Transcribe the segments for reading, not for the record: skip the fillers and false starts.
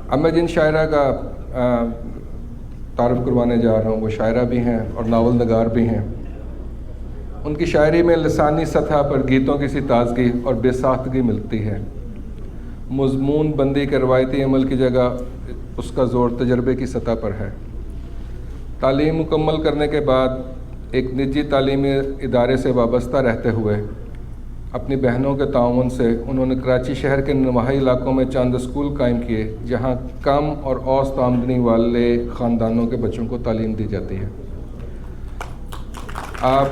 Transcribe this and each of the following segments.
अब मैं जिन शायरा का तारुफ करवाने जा रहा हूँ वो शायरा भी हैं और नावल नगार भी हैं। उनकी शायरी में लसानी सतह पर गीतों की सी ताजगी और बेसाख्तगी मिलती है। मज़मून बंदी के रवायती अमल की जगह उसका ज़ोर तजर्बे की सतह पर है। तालीम मुकम्मल करने के बाद एक निजी तालीमी इदारे से वाबस्ता रहते हुए अपनी बहनों के ताउन से उन्होंने कराची शहर के नवाही इलाकों में चंद स्कूल कायम किए जहां कम और औसत आमदनी वाले ख़ानदानों के बच्चों को तालीम दी जाती है। आप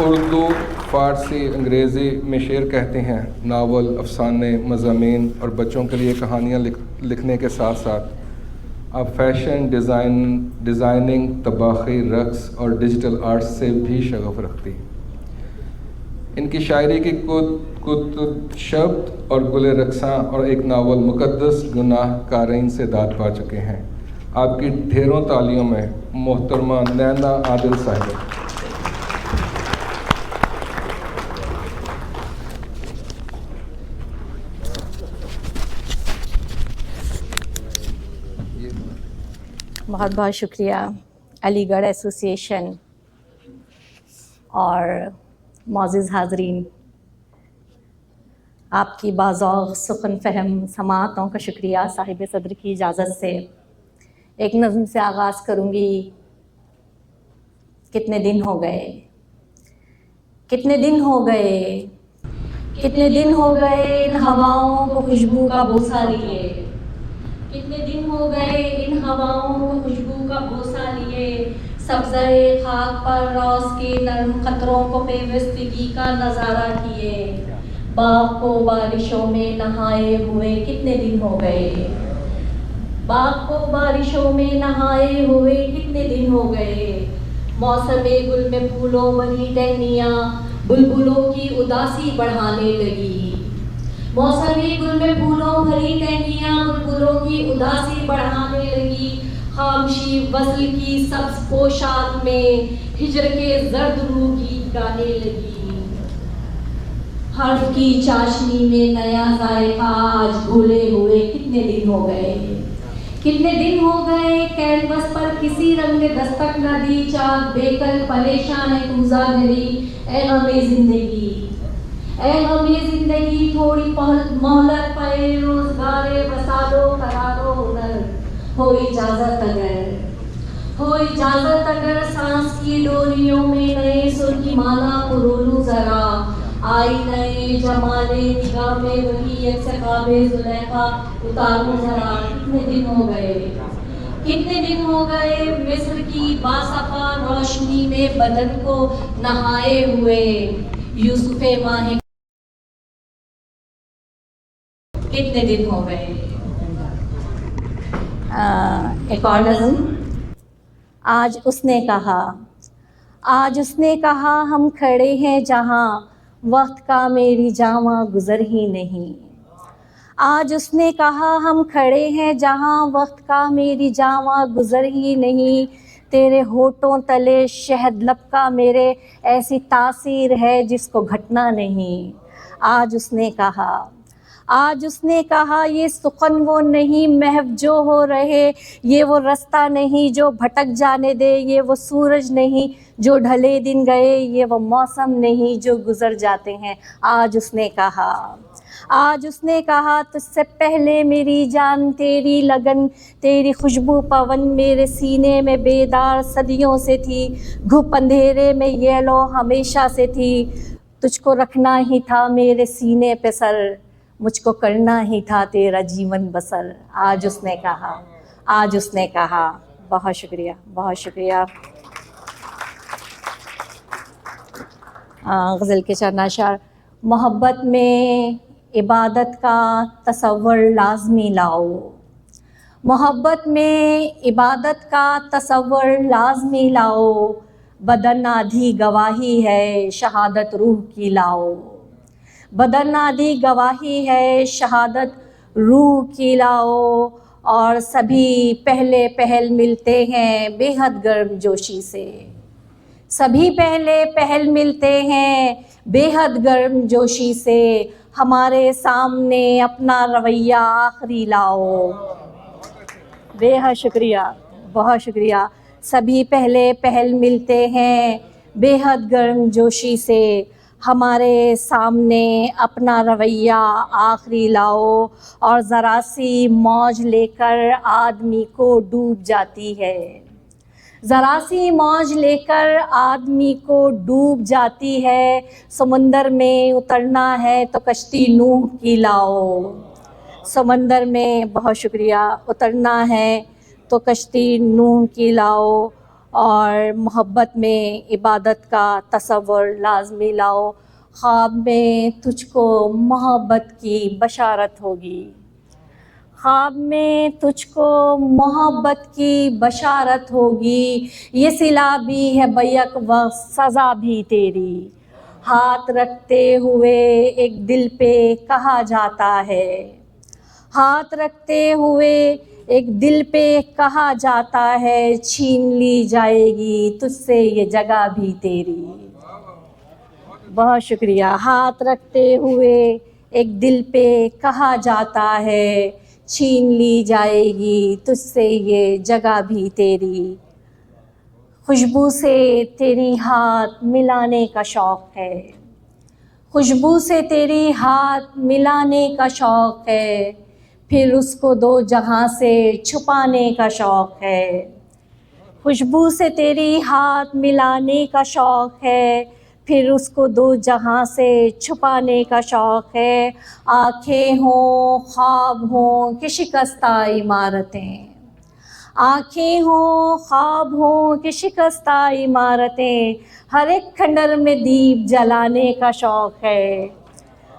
उर्दू, फ़ारसी, अंग्रेज़ी में शेर कहते हैं, नावल, अफसाने, मज़ामीन और बच्चों के लिए कहानियाँ लिखने के साथ साथ आप फैशन डिज़ाइनिंग, तबाख़ी, रक़्स और डिजिटल आर्ट से भी शगफ़ रखती हैं। इनकी शायरी की कुछ शब्द और गुले रक्सां और एक नावल मुक़द्दस गुनाह कारीन से दाद पा चुके हैं। आपकी ढेरों तालियों में मोहतरमा नैना आदिल साहिबा। बहुत बहुत शुक्रिया अलीगढ़ एसोसिएशन और मौजूद हाज़रीन, आपकी बाज़ौक़ सुख़न फ़हम समाअतों का शुक्रिया। साहिब सदर की इजाज़त से एक नज़्म से आगाज़ करूँगी। कितने दिन हो गए, कितने दिन हो गए, कितने दिन हो गए इन हवाओं को खुशबू का बोसा लिए, कितने दिन हो गए इन हवाओं को खुशबू का बोसा लिए, सब्ज़े खाक पर रोज़ के नरम क़तरों को पेवस्तगी का नज़ारा किए, बाग को बारिशों में नहाए हुए कितने दिन हो गए, बाग को बारिशों में नहाए हुए कितने दिन हो गए। मौसमे गुल में फूलों भरी टहनियाँ बुलबुलों की उदासी बढ़ाने लगी, मौसमी गुल में फूलों भरी टहनियाँ बुलबुलों की उदासी बढ़ाने लगी। खामोशी वज़्ल की सब्ज़ पोशाक में हिजर के जर्द रूह गीत गाने लगी। हर्फ की चाशनी में नया जायका आज घुले हुए कितने दिन हो गए, कितने दिन हो गए कैनवस पर किसी रंग ने दस्तक न दी, चाँद बेकल परेशान है तूज़ा गरी, ऐ गमे ज़िंदगी, ऐ गमे ज़िंदगी थोड़ी मोहलत पाए, रोज़गारे वसालो करारो हुनर, हो इजाज़त अगर, हो इजाज़त अगर सांस की डोरियों में नए सुर की माला को रोलूं ज़रा, आई नए जमाने निगाह में वही यकसकाबे ज़ुलेखा उतारूं ज़रा। कितने दिन हो गए, कितने दिन हो गए मिस्र की बासफ़ा रोशनी में बदन को नहाए हुए, यूसुफ़े माहे कितने दिन हो गए। एक और नज़्म। आज उसने कहा, आज उसने कहा हम खड़े हैं जहाँ वक्त का मेरी जामा गुज़र ही नहीं, आज उसने कहा हम खड़े हैं जहाँ वक्त का मेरी जामा गुज़र ही नहीं, तेरे होठों तले शहद लब का मेरे ऐसी तासीर है जिसको घटना नहीं। आज उसने कहा, आज उसने कहा ये सुखन वो नहीं महव जो हो रहे, ये वो रास्ता नहीं जो भटक जाने दे, ये वो सूरज नहीं जो ढले दिन गए, ये वो मौसम नहीं जो गुज़र जाते हैं। आज उसने कहा, आज उसने कहा तुझसे पहले मेरी जान तेरी लगन, तेरी खुशबू पवन मेरे सीने में बेदार सदियों से थी, घुप अंधेरे में ये लो हमेशा से थी, तुझको रखना ही था मेरे सीने पे सर, मुझको करना ही था तेरा जीवन बसर। आज उसने कहा, आज उसने कहा। बहुत शुक्रिया, बहुत शुक्रिया। गज़ल के चंद अशार। मोहब्बत में इबादत का तसव्वुर लाज़मी लाओ, मोहब्बत में इबादत का तसव्वुर लाज़मी लाओ, बदन आधी गवाही है शहादत रूह की लाओ, बदन आधी गवाही है शहादत रूह की लाओ, और सभी पहले पहल मिलते हैं बेहद गर्म जोशी से, सभी पहले पहल मिलते हैं बेहद गर्म जोशी से, हमारे सामने अपना रवैया आखिरी लाओ। बेहद शुक्रिया, बहुत शुक्रिया। सभी पहले पहल मिलते हैं बेहद गर्मजोशी से, हमारे सामने अपना रवैया आखिरी लाओ। और ज़रा सी मौज लेकर आदमी को डूब जाती है, ज़रा सी मौज लेकर आदमी को डूब जाती है। समंदर में उतरना है तो कश्ती नूह की लाओ। समंदर में, बहुत शुक्रिया, उतरना है तो कश्ती नूह की लाओ। और मोहब्बत में इबादत का तसव्वुर लाज़मी लाओ। ख्वाब में तुझको मोहब्बत की बशारत होगी, ख्वाब में तुझको मोहब्बत की बशारत होगी। ये सिला भी है बैक वक्त सज़ा भी तेरी। हाथ रखते हुए एक दिल पे कहा जाता है, हाथ रखते हुए एक दिल पे कहा जाता है, छीन ली जाएगी तुझसे ये जगह भी तेरी। बहुत शुक्रिया। हाथ रखते हुए एक दिल पे कहा जाता है, छीन ली जाएगी तुझसे ये जगह भी तेरी। खुशबू से तेरी हाथ मिलाने का शौक़ है, खुशबू से तेरी हाथ मिलाने का शौक़ है। फिर उसको दो जहां से छुपाने का शौक़ है। खुशबू से तेरी हाथ मिलाने का शौक़ है, फिर उसको दो जहां से छुपाने का शौक़ है। आँखें हों, ख्वाब हों कि शिकस्ता इमारतें, आँखें हों, ख्वाब हों कि शिकस्ता इमारतें। हर एक खंडर में दीप जलाने का शौक़ है,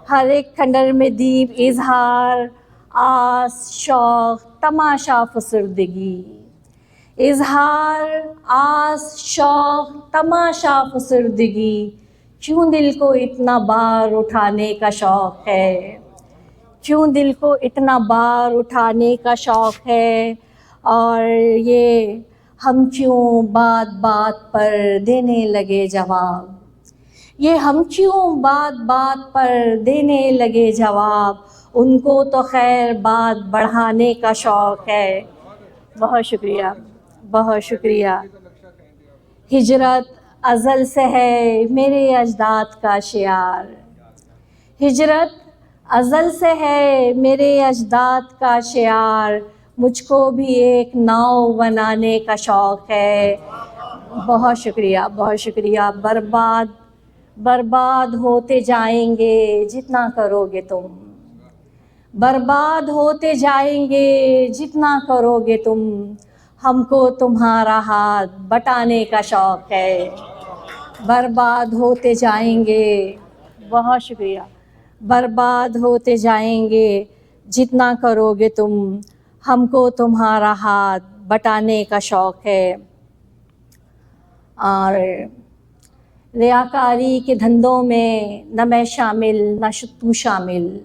हर एक खंडर में दीप इज़हार आस शौक़ तमाशा फुसुर्दगी। इज़हार आस शौक़ तमाशा फुसुर्दगी। क्यों दिल को इतना बार उठाने का शौक़ है, क्यों दिल को इतना बार उठाने का शौक़ है। और ये हम क्यों बात बात पर देने लगे जवाब, ये हम क्यों बात बात पर देने लगे जवाब। उनको तो खैर बात बढ़ाने का शौक़ है। बहुत शुक्रिया, बहुत शुक्रिया। हिजरत अज़ल से है मेरे अजदाद का शियार, हिजरत अज़ल से है मेरे अजदाद का शियार। मुझको भी एक नाव बनाने का शौक़ है। बहुत शुक्रिया, बहुत शुक्रिया। बर्बाद बर्बाद होते जाएंगे जितना करोगे तुम, बर्बाद होते जाएंगे जितना करोगे तुम। हमको तुम्हारा हाथ बटाने का शौक़ है। बर्बाद होते जाएंगे, बहुत शुक्रिया। बर्बाद होते जाएंगे जितना करोगे तुम, हमको तुम्हारा हाथ बटाने का शौक़ है। और रियाकारी के धंधों में न मैं शामिल न तू शामिल,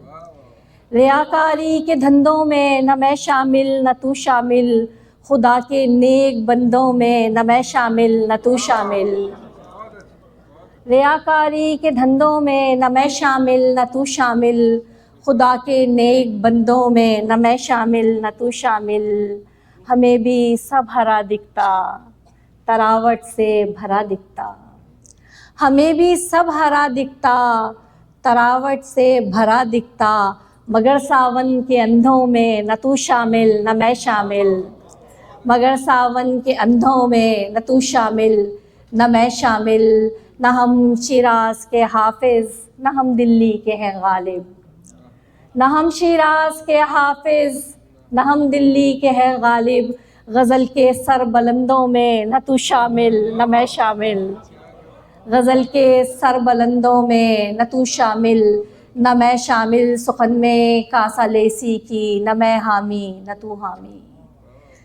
रियाकारी के धंधों में न मैं शामिल न तू शामिल। खुदा के नेक बंदों में न मैं शामिल न तू शामिल। रियाकारी के धंधों में न मैं शामिल न तू शामिल। खुदा के नेक बंदों में न मैं शामिल न तू शामिल। हमें भी सब हरा दिखता, तरावट से भरा दिखता, हमें भी सब हरा दिखता, तरावट से भरा दिखता। मगर सावन के अंधों में न तू शामिल न मैं शामिल, मगर सावन के अंधों में न तू शामिल न मैं शामिल। न हम शिराज के हाफिज़ न हम दिल्ली के हैं गालिब, न हम शिराज के हाफिज़ न हम दिल्ली के हैं गालिब। गज़ल के सर बुलंदों में न तू शामिल न मैं शामिल, गज़ल के सर बुलंदों में न तू शामिल न मैं शामिल। सुखन में कासा लेसी की न मैं हामी न तू हामी,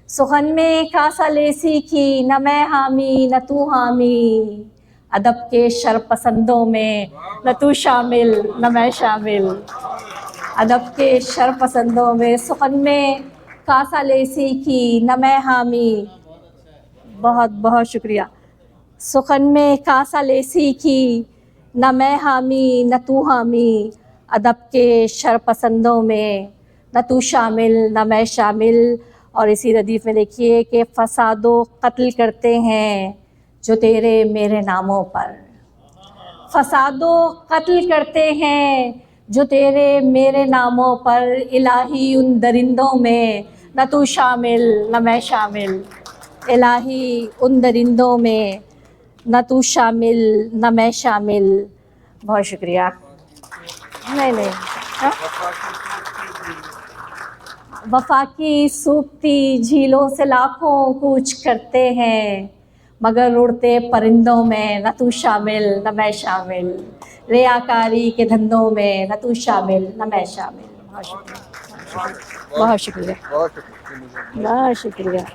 सुखन में कासा लेसी की न मैं हामी न तू हामी। अदब के शरपसंदों में न तू शामिल न मैं शामिल, अदब के शरपसंदों में। सुखन में कासा लेसी की न मैं हामी, बहुत बहुत शुक्रिया। सुखन में कासा लेसी की न मैं हामी न तू हामी। अदब के शरपसंदों में न तू शामिल न मैं शामिल। और इसी रदीफ़ में देखिए कि फ़सादो कत्ल करते हैं जो तेरे मेरे नामों पर, फ़सादो कत्ल करते हैं जो तेरे मेरे नामों पर। इलाही उन दरिंदों में न तू शामिल न मैं शामिल, इलाही उन दरिंदों में न तू शामिल न मैं शामिल। बहुत शुक्रिया। नहीं हाँ? वफ़ा की सूखती झीलों से लाखों कूच करते हैं, मगर उड़ते परिंदों में न तू शामिल न मैं शामिल। रियाकारी के धंधों में न तू शामिल न मैं शामिल। बहुत शुक्रिया, बहुत शुक्रिया, बहुत शुक्रिया।